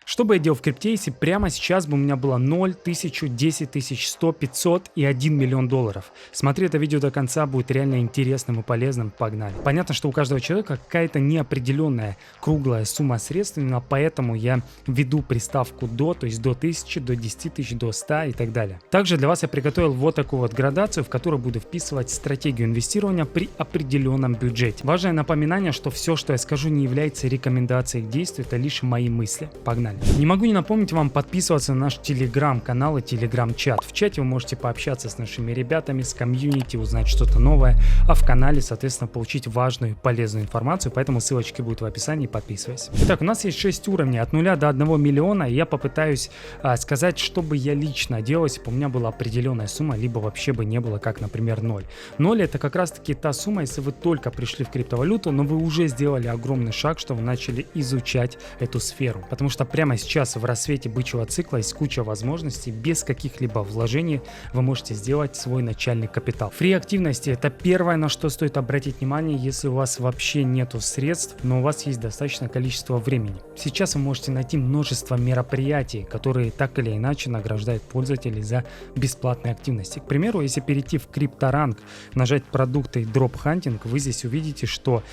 Что бы я делал в крипте, если прямо сейчас бы у меня было 0, 1000, 10 тысяч, 100, 500 и 1 миллион долларов? Смотри это видео до конца, будет реально интересным и полезным. Погнали. Понятно, что у каждого человека какая-то неопределенная круглая сумма средств, именно поэтому я введу приставку до, то есть до 1000, до 10 тысяч, до 100 и так далее. Также для вас я приготовил вот такую вот градацию, в которую буду вписывать стратегию инвестирования при определенном бюджете. Важное напоминание, что все, что я скажу, не является рекомендацией к действию, это лишь мои мысли. Погнали. Не могу не напомнить вам подписываться на наш телеграм-канал и телеграм-чат. В чате вы можете пообщаться с нашими ребятами, с комьюнити, узнать что-то новое, а в канале, соответственно, получить важную и полезную информацию, поэтому ссылочки будут в описании, подписывайся. Итак, у нас есть 6 уровней от 0 до 1 миллиона, и я попытаюсь сказать, что бы я лично делал, если бы у меня была определенная сумма, либо вообще бы не было, как, например, 0. 0 это как раз таки та сумма, если вы только пришли в криптовалюту, но вы уже сделали огромный шаг, что вы начали изучать эту сферу, потому что прямо сейчас в рассвете бычьего цикла есть куча возможностей, без каких-либо вложений вы можете сделать свой начальный капитал. Фри активности это первое, на что стоит обратить внимание, если у вас вообще нету средств, но у вас есть достаточное количество времени. Сейчас вы можете найти множество мероприятий, которые так или иначе награждают пользователей за бесплатные активности. К примеру, если перейти в крипторанг, нажать продукты и дроп-хантинг, вы здесь увидите, что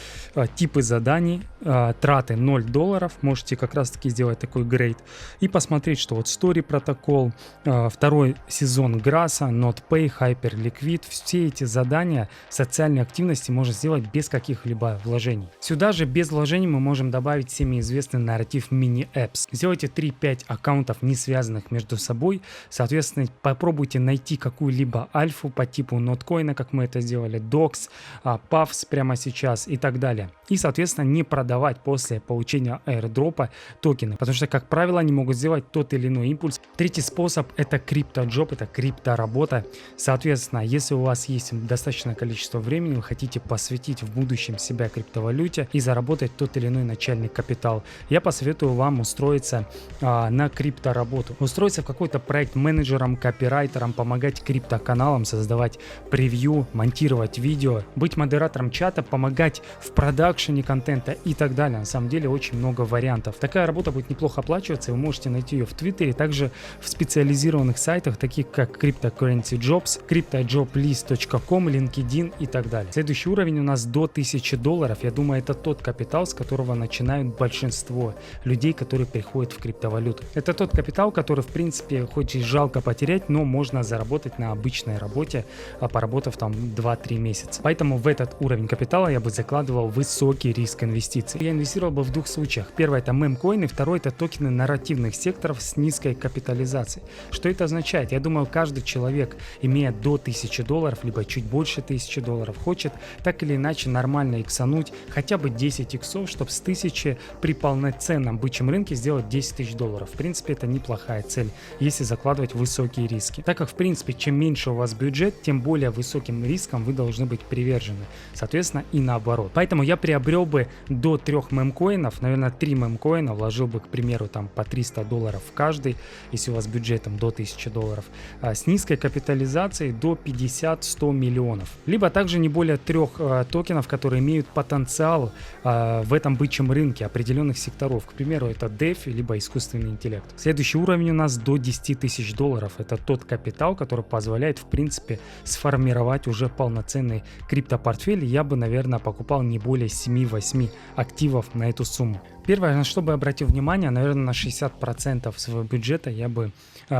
типы заданий, траты $0, можете как раз таки сделать такой грейд и посмотреть, что вот Story протокол, второй сезон Граса, NotPay, Hyperliquid, все эти задания социальной активности можно сделать без каких-либо вложений. Сюда же без вложений мы можем добавить всеми известный нарратив мини-apps. Сделайте 3-5 аккаунтов, не связанных между собой, соответственно, попробуйте найти какую-либо альфу по типу Notcoin, как мы это сделали, Dox, Puffs прямо сейчас и так далее. И, соответственно, не продавать после получения airdropа токены, потому что, как правило, они могут сделать тот или иной импульс. Третий способ это криптоджоп, это крипторабота. Соответственно, если у вас есть достаточное количество времени, вы хотите посвятить в будущем себя криптовалюте и заработать тот или иной начальный капитал, я посоветую вам устроиться на криптоработу. Устроиться в какой-то проект менеджером, копирайтером, помогать криптоканалам, создавать превью, монтировать видео, быть модератором чата, помогать в продакшене контента и так далее. На самом деле очень много вариантов. Такая работа будет неплохо оплачиваться, и вы можете найти ее в Твиттере, также в специализированных сайтах, таких как Cryptocurrency Jobs, CryptoJobList.com, LinkedIn и так далее. Следующий уровень у нас до $1000. Я думаю, это тот капитал, с которого начинают большинство людей, которые приходят в криптовалюту. Это тот капитал, который, в принципе, хоть и жалко потерять, но можно заработать на обычной работе, поработав там 2-3 месяца. Поэтому в этот уровень капитала я бы закладывал высокий риск инвестиций. Я инвестировал бы в двух случаях. Первое это мемкоины, второй это токены нарративных секторов с низкой капитализацией. Что это означает? Я думаю, каждый человек, имея до $1000, либо чуть больше $1000, хочет так или иначе нормально иксануть хотя бы 10 иксов, чтобы с 1000 при полноценном бычьем рынке сделать $10 000. В принципе, это неплохая цель, если закладывать высокие риски. Так как, в принципе, чем меньше у вас бюджет, тем более высоким риском вы должны быть привержены. Соответственно, и наоборот. Поэтому я приобрел бы до 3 мемкоинов, наверное, 3 мемкоина, вложил бы, к примеру, там по $300 в каждый, если у вас бюджетом до $1000, с низкой капитализацией до 50-100 миллионов. Либо также не более 3 токенов, которые имеют потенциал в этом бычьем рынке определенных секторов. К примеру, это DeFi, либо искусственный интеллект. Следующий уровень у нас до $10 000. Это тот капитал, который позволяет, в принципе, сформировать уже полноценный криптопортфель. Я бы, наверное, покупал не более 7-8 активов на эту сумму. Первое, на что бы обратил внимание, наверное, на 60% своего бюджета я бы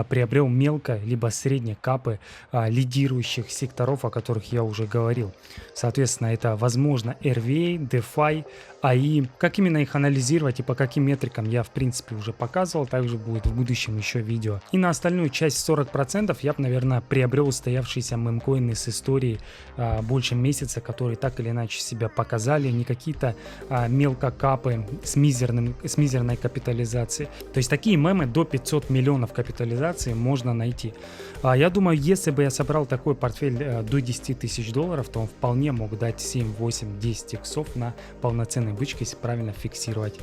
приобрел мелко, либо средние капы лидирующих секторов, о которых я уже говорил. Соответственно, это, возможно, RVA, DeFi, AI. Как именно их анализировать и по каким метрикам я, в принципе, уже показывал. Также будет в будущем еще видео. И на остальную часть 40% я бы, наверное, приобрел устоявшиеся мемкоины с историей больше месяца, которые так или иначе себя показали. Не какие-то мелкокапы с мизерной капитализацией. То есть такие мемы до 500 миллионов капитализации можно найти. Я думаю, если бы я собрал такой портфель до $10 000, то он вполне мог дать 7, 8, 10 иксов на полноценной бычке, если правильно фиксировать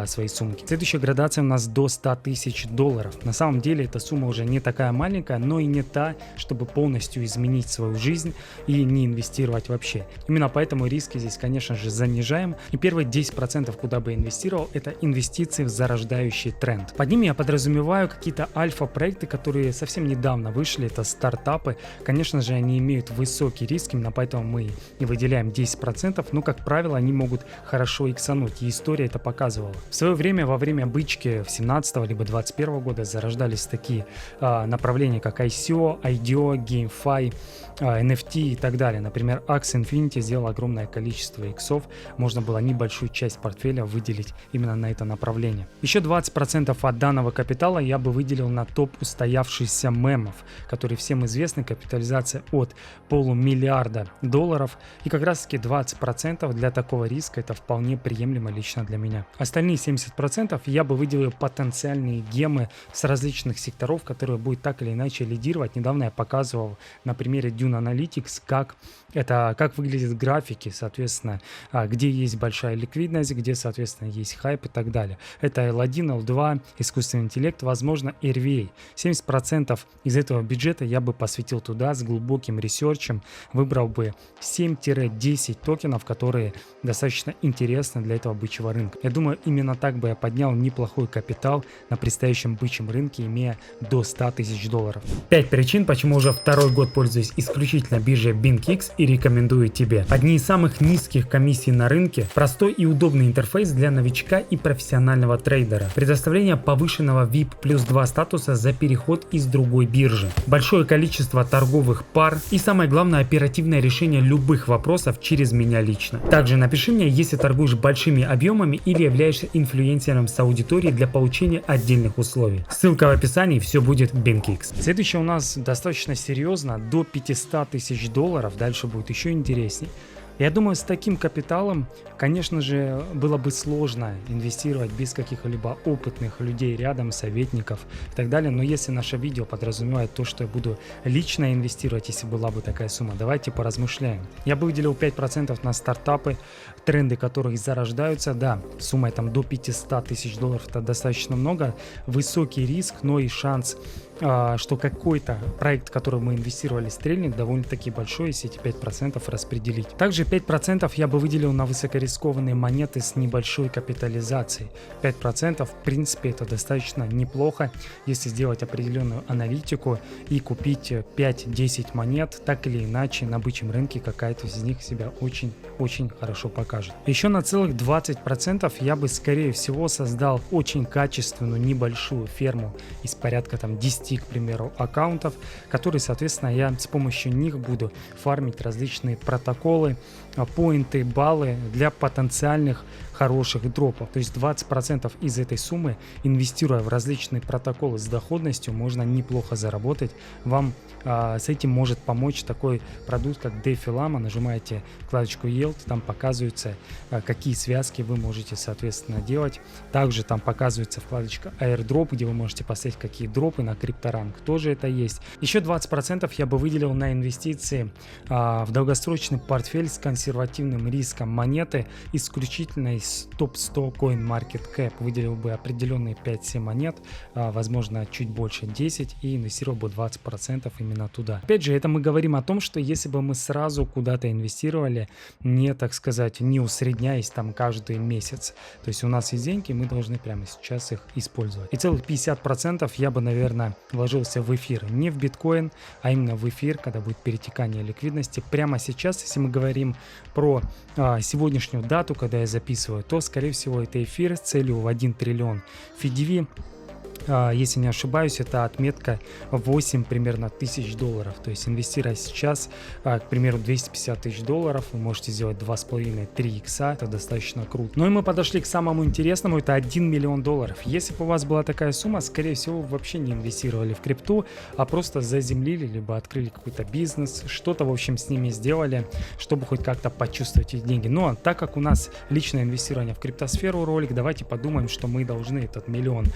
свои сумки. Следующая градация у нас до 100 тысяч долларов. На самом деле эта сумма уже не такая маленькая, но и не та, чтобы полностью изменить свою жизнь и не инвестировать вообще. Именно поэтому риски здесь, конечно же, занижаем. И первые 10%, куда бы инвестировал, это инвестиции в зарождающий тренд. Под ними я подразумеваю какие-то альфа-проекты, которые совсем недавно вышли, это стартапы. Конечно же, они имеют высокий риск, именно поэтому мы и выделяем 10%, но, как правило, они могут хорошо иксануть, и история это показывала. В свое время, во время бычки в 17 либо 21 года зарождались такие направления, как ICO, IDO, GameFi, NFT и так далее. Например, Axie Infinity сделал огромное количество иксов, можно было небольшую часть портфеля выделить именно на это направление. Еще 20% от данного капитала я бы выделил на топ устоявшихся мемов, которые всем известны, капитализация от полумиллиарда долларов, и как раз таки 20% для такого риска это вполне приемлемо лично для меня. Остальные 70% я бы выделил потенциальные гемы с различных секторов, которые будут так или иначе лидировать. Недавно я показывал на примере Dune Analytics, как выглядят графики, соответственно, где есть большая ликвидность, где, соответственно, есть хайп и так далее. Это L1, L2, искусственный интеллект, возможно, RVA. 70% из этого бюджета я бы посвятил туда с глубоким ресерчем, выбрал бы 7-10 токенов, которые достаточно интересны для этого бычьего рынка. Я думаю, именно так бы я поднял неплохой капитал на предстоящем бычьем рынке, имея до 100 тысяч долларов. 5 причин, почему уже второй год пользуюсь исключительно биржей BingX и рекомендую тебе. Одни из самых низких комиссий на рынке, простой и удобный интерфейс для новичка и профессионального трейдера, предоставление повышенного VIP плюс 2 статуса за переход из другой биржи, большое количество торговых пар и самое главное оперативное решение любых вопросов через меня лично. Также напиши мне, если торгуешь большими объемами или являешься инфлюенсером с аудиторией для получения отдельных условий. Ссылка в описании, все будет BingX. Следующее у нас достаточно серьезно, до 500 тысяч долларов, дальше будет еще интересней. Я думаю, с таким капиталом, конечно же, было бы сложно инвестировать без каких-либо опытных людей рядом, советников и так далее. Но если наше видео подразумевает то, что я буду лично инвестировать, если была бы такая сумма, давайте поразмышляем. Я бы выделил 5% на стартапы, тренды которых зарождаются. Да, сумма там до 500 тысяч долларов это достаточно много. Высокий риск, но и шанс, что какой-то проект, в который мы инвестировали, стрельнет, довольно-таки большой, если эти 5% распределить. Также 5% я бы выделил на высокорискованные монеты с небольшой капитализацией. 5% в принципе это достаточно неплохо, если сделать определенную аналитику и купить 5-10 монет, так или иначе на бычьем рынке какая-то из них себя очень хорошо покажет. Еще на целых 20% я бы скорее всего создал очень качественную небольшую ферму из порядка там 10, к примеру, аккаунтов, которые, соответственно, я с помощью них буду фармить различные протоколы, поинты, баллы для потенциальных хороших дропов. То есть 20% из этой суммы, инвестируя в различные протоколы с доходностью, можно неплохо заработать. Вам с этим может помочь такой продукт, как DeFi Lama. Нажимаете вкладочку Yield, там показываются, какие связки вы можете, соответственно, делать. Также там показывается вкладочка Airdrop, где вы можете поставить какие дропы на крипторанг. Тоже это есть. Еще 20% я бы выделил на инвестиции в долгосрочный портфель с консервативным риском монеты, исключительно из топ-100 CoinMarketCap. Выделил бы определенные 5-7 монет, возможно, чуть больше 10, и инвестировал бы 20% именно туда. Опять же, это мы говорим о том, что если бы мы сразу куда-то инвестировали, не, так сказать, не усредняясь там каждый месяц. То есть у нас есть деньги, мы должны прямо сейчас их использовать. И целых 50% я бы, наверное, вложился в эфир. Не в биткоин, а именно в эфир, когда будет перетекание ликвидности. Прямо сейчас, если мы говорим про сегодняшнюю дату, когда я записываю, то, скорее всего, это эфир с целью в 1 триллион FDV. Если не ошибаюсь, это отметка 8 примерно тысяч долларов. То есть инвестируя сейчас, к примеру, 250 тысяч долларов, вы можете сделать 2,5-3 икса. Это достаточно круто. Ну и мы подошли к самому интересному, это 1 миллион долларов. Если бы у вас была такая сумма, скорее всего, вы вообще не инвестировали в крипту, а просто заземлили, либо открыли какой-то бизнес, что-то, в общем, с ними сделали, чтобы хоть как-то почувствовать эти деньги. Но так как у нас личное инвестирование в криптосферу ролик, давайте подумаем, что мы должны этот миллион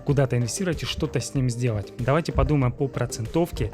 куда-то куда-то инвестировать и что-то с ним сделать. Давайте подумаем по процентовке,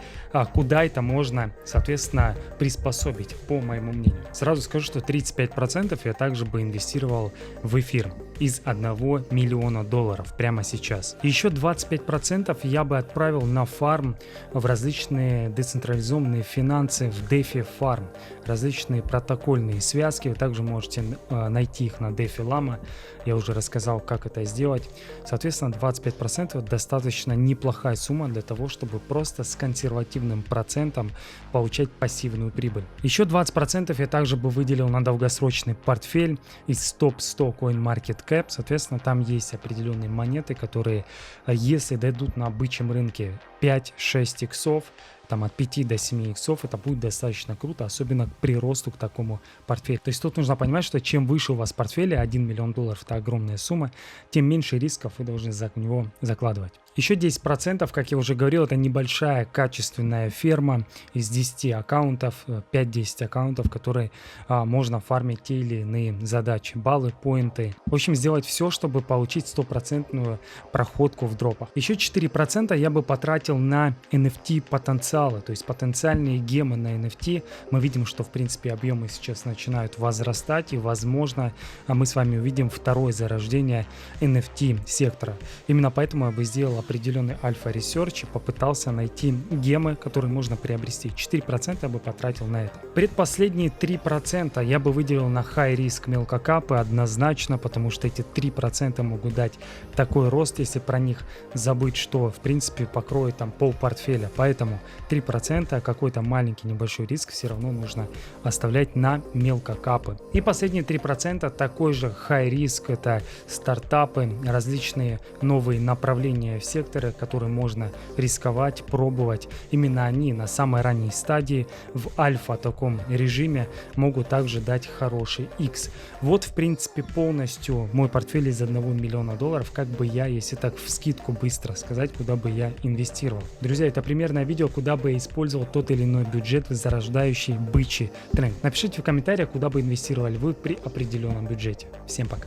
куда это можно, соответственно, приспособить, по моему мнению. Сразу скажу, что 35% я также бы инвестировал в эфир из 1 миллиона долларов прямо сейчас. Еще 25% я бы отправил на фарм в различные децентрализованные финансы, в DeFi Farm, различные протокольные связки. Вы также можете найти их на DeFi Lama. Я уже рассказал, как это сделать. Соответственно, 25% достаточно неплохая сумма для того, чтобы просто с консервативным процентом получать пассивную прибыль. Еще 20% я также бы выделил на долгосрочный портфель из топ-100 CoinMarketCap. Соответственно, там есть определенные монеты, которые, если дойдут на бычьем рынке 5-6 иксов, там от 5 до 7 иксов, это будет достаточно круто, особенно к приросту к такому портфелю. То есть тут нужно понимать, что чем выше у вас портфель, 1 миллион долларов это огромная сумма, тем меньше рисков вы должны за него закладывать. Еще 10%, как я уже говорил, это небольшая качественная ферма из 10 аккаунтов, 5-10 аккаунтов, которые можно фармить те или иные задачи, баллы, поинты. В общем, сделать все, чтобы получить 100% проходку в дропах. Еще 4% я бы потратил на NFT потенциалы, то есть потенциальные гемы на NFT. Мы видим, что в принципе объемы сейчас начинают возрастать, и возможно мы с вами увидим второе зарождение NFT сектора. Именно поэтому я бы сделал определенный альфа-ресерч и попытался найти гемы, которые можно приобрести. 4% я бы потратил на это. Предпоследние 3% я бы выделил на high-risk мелкокапы однозначно, потому что эти 3% могут дать такой рост, если про них забыть, что в принципе покроет там пол портфеля. Поэтому 3% какой-то маленький небольшой риск все равно нужно оставлять на мелкокапы. И последние 3% такой же high-risk, это стартапы, различные новые направления в секторы, которые можно рисковать, пробовать. Именно они на самой ранней стадии в альфа таком режиме могут также дать хороший X. Вот в принципе полностью мой портфель из 1 миллиона долларов, как бы я, если так вскидку быстро сказать, куда бы я инвестировал. Друзья, это примерное видео, куда бы я использовал тот или иной бюджет в зарождающий бычий тренд. Напишите в комментариях, куда бы инвестировали вы при определенном бюджете. Всем пока.